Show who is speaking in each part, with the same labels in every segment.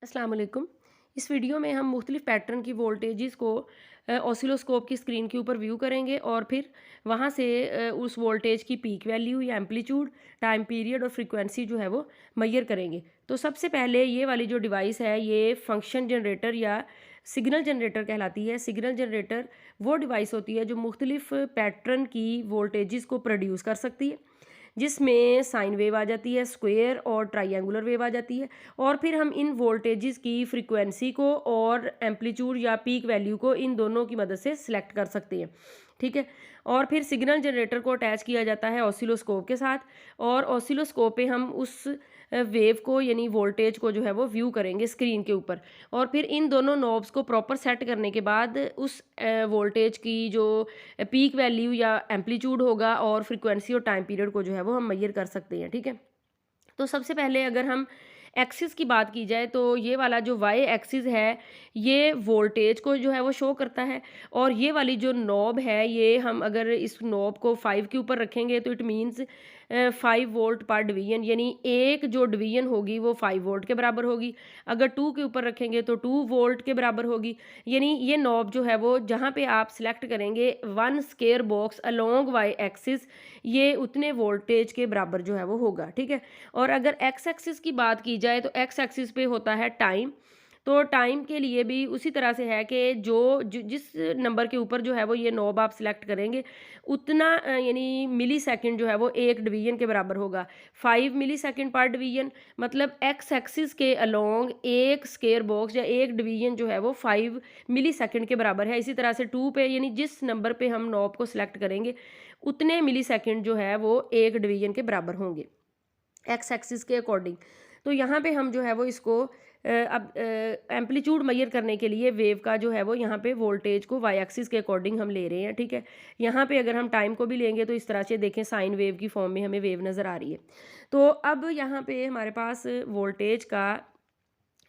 Speaker 1: अस्सलाम वालेकुम। इस वीडियो में हम मुख्तलिफ़ पैटर्न की वोल्टेजेस को ऑसिलोस्कोप की स्क्रीन के ऊपर व्यू करेंगे और फिर वहाँ से उस वोल्टेज की पीक वैल्यू या एम्पलीट्यूड, टाइम पीरियड और फ्रीक्वेंसी जो है वो मेजर करेंगे। तो सबसे पहले ये वाली जो डिवाइस है ये फंक्शन जनरेटर या सिग्नल जनरेटर कहलाती है। सिग्नल जनरेटर वो डिवाइस होती है जो मुख्तलिफ़ पैटर्न की वोल्टेजेस को प्रोड्यूस कर सकती है, जिसमें साइन वेव आ जाती है, स्क्वायर और ट्रायंगुलर वेव आ जाती है और फिर हम इन वोल्टेजेस की फ्रीक्वेंसी को और एम्पलीट्यूड या पीक वैल्यू को इन दोनों की मदद से सिलेक्ट कर सकते हैं। ठीक है। और फिर सिग्नल जनरेटर को अटैच किया जाता है ऑसिलोस्कोप के साथ और ऑसिलोस्कोप पे हम उस वेव को यानी वोल्टेज को जो है वो व्यू करेंगे स्क्रीन के ऊपर और फिर इन दोनों नॉब्स को प्रॉपर सेट करने के बाद उस वोल्टेज की जो पीक वैल्यू या एम्पलीट्यूड होगा और फ्रीक्वेंसी और टाइम पीरियड को जो है वो हम मेजर कर सकते हैं। ठीक है। तो सबसे पहले अगर हम एक्सिस की बात की जाए तो ये वाला जो वाई एक्सिस है ये वोल्टेज को जो है वो शो करता है और ये वाली जो नॉब है ये हम अगर इस नॉब को 5 के ऊपर रखेंगे तो इट मीन्स 5 वोल्ट पर डिवीजन, यानी एक जो डिवीजन होगी वो 5 वोल्ट के बराबर होगी। अगर 2 के ऊपर रखेंगे तो 2 वोल्ट के बराबर होगी। यानी ये नॉब जो है वो जहाँ पे आप सिलेक्ट करेंगे 1 square box along Y axis, ये उतने वोल्टेज के बराबर जो है वो होगा। ठीक है। और अगर एक्स एक्सिस की बात की जाए तो एक्स एक्सिस पे होता है टाइम। तो टाइम के लिए भी उसी तरह से है कि जिस नंबर के ऊपर जो है वो ये नॉब आप सिलेक्ट करेंगे उतना यानी मिली सेकंड जो है वो एक डिवीजन के बराबर होगा। 5 मिली सेकंड पर डिवीजन मतलब एक्स एक्सिस के अलोंग एक स्क्वायर बॉक्स या एक डिवीजन जो है वो 5 मिली सेकंड के बराबर है। इसी तरह से 2 पे यानी जिस नंबर पे हम नॉब को सिलेक्ट करेंगे उतने मिली सेकंड जो है वो एक डिवीजन के बराबर होंगे एक्स एक्सिस के अकॉर्डिंग। तो यहाँ पे हम जो है वो इसको अब एम्पलीट्यूड मेजर करने के लिए वेव का जो है वो यहाँ पे वोल्टेज को वाई एक्सिस के अकॉर्डिंग हम ले रहे हैं। ठीक है। यहाँ पे अगर हम टाइम को भी लेंगे तो इस तरह से देखें साइन वेव की फॉर्म में हमें वेव नज़र आ रही है। तो अब यहाँ पे हमारे पास वोल्टेज का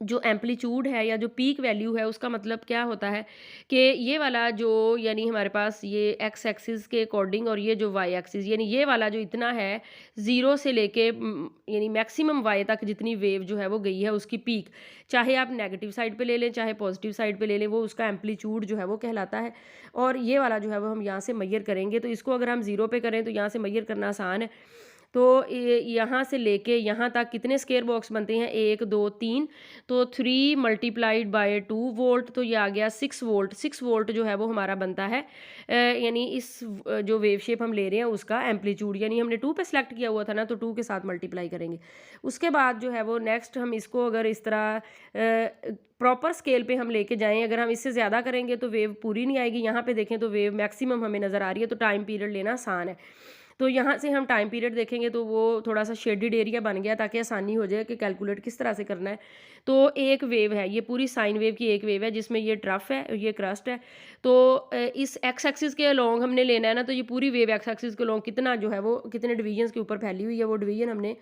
Speaker 1: जो एम्पलीट्यूड है या जो पीक वैल्यू है उसका मतलब क्या होता है कि ये वाला जो यानी हमारे पास ये एक्स एक्सिस के अकॉर्डिंग और ये जो वाई एक्सिस यानी ये वाला जो इतना है ज़ीरो से लेके यानी मैक्सिमम वाई तक जितनी वेव जो है वो गई है उसकी पीक, चाहे आप नेगेटिव साइड पे ले लें चाहे पॉजिटिव साइड पे ले लें, वो उसका एम्पलीट्यूड जो है वो कहलाता है। और ये वाला जो है वो हम यहाँ से मेजर करेंगे तो इसको अगर हम ज़ीरो पे करें तो यहाँ से मेजर करना आसान है। तो यहाँ से लेके यहाँ तक कितने स्क्वायर बॉक्स बनते हैं 1 2 3, तो 3 मल्टीप्लाइड बाय 2 वोल्ट, तो ये आ गया 6 वोल्ट। 6 वोल्ट जो है वो हमारा बनता है यानी इस जो वेव शेप हम ले रहे हैं उसका एम्पलीट्यूड, यानी हमने 2 पे सिलेक्ट किया हुआ था ना तो 2 के साथ मल्टीप्लाई करेंगे। उसके बाद जो है वो नेक्स्ट हम इसको अगर इस तरह प्रॉपर स्केल पे हम लेके जाएँ, अगर हम इससे ज़्यादा करेंगे तो वेव पूरी नहीं आएगी। यहाँ पे देखें तो वेव मैक्सिमम हमें नज़र आ रही है, तो टाइम पीरियड लेना आसान है। तो यहाँ से हम टाइम पीरियड देखेंगे तो वो थोड़ा सा शेडेड एरिया बन गया ताकि आसानी हो जाए कि कैलकुलेट किस तरह से करना है। तो एक वेव है, ये पूरी साइन वेव की एक वेव है जिसमें ये ट्रफ है, ये क्रस्ट है। तो इस एक्स एक्सिस के अलोंग हमने लेना है ना, तो ये पूरी वेव एक्स एक्सिस के अलोंग कितना जो है वो कितने डिवीजन्स के ऊपर फैली हुई है वो डिवीजन हमने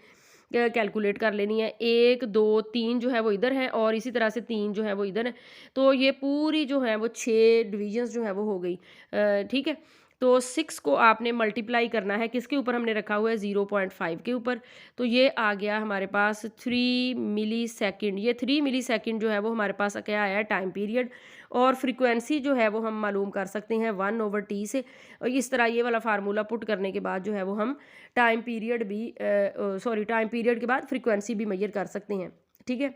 Speaker 1: कैलकुलेट कर लेनी है। 1 2 3 जो है वो इधर है और इसी तरह से 3 जो है वो इधर है। तो ये पूरी जो है वो 6 डिवीजन्स जो है वो हो गई। ठीक है। तो 6 को आपने मल्टीप्लाई करना है, किसके ऊपर हमने रखा हुआ है 0.5 के ऊपर, तो ये आ गया हमारे पास 3 मिली सेकंड। ये 3 मिली सेकंड जो है वो हमारे पास क्या आया है टाइम पीरियड। और फ्रीक्वेंसी जो है वो हम मालूम कर सकते हैं 1/t से। और इस तरह ये वाला फार्मूला पुट करने के बाद जो है वो हम टाइम पीरियड भी टाइम पीरियड के बाद फ्रीक्वेंसी भी मेजर कर सकते हैं। ठीक है।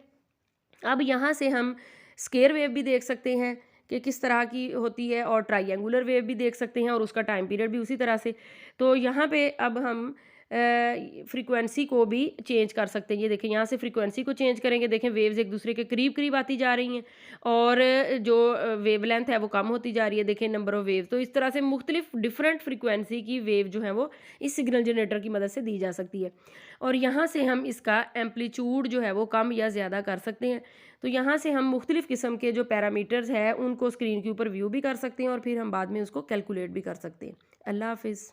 Speaker 1: अब यहाँ से हम स्क्वायर वेव भी देख सकते हैं कि किस तरह की होती है और ट्रायंगुलर वेव भी देख सकते हैं और उसका टाइम पीरियड भी उसी तरह से। तो यहाँ पे अब हम फ्रीक्वेंसी को भी चेंज कर सकते हैं। ये देखें यहाँ से फ्रीक्वेंसी को चेंज करेंगे, देखें वेव्स एक दूसरे के करीब करीब आती जा रही हैं और जो वेव लेंथ है वो कम होती जा रही है। देखें नंबर ऑफ वेव, तो इस तरह से मुख्तलिफ डिफरेंट फ्रीक्वेंसी की वेव जो है वो इस सिग्नल जनरेटर की मदद से दी जा सकती है। और यहाँ से हम इसका एम्पलीट्यूड जो है वो कम या ज़्यादा कर सकते हैं। तो यहाँ से हम मुख्तलिफ़ किस्म के जो पैरामीटर्स हैं उनको स्क्रीन के ऊपर व्यू भी कर सकते हैं और फिर हम बाद में उसको कैलकुलेट भी कर सकते हैं। अल्लाह हाफिज़।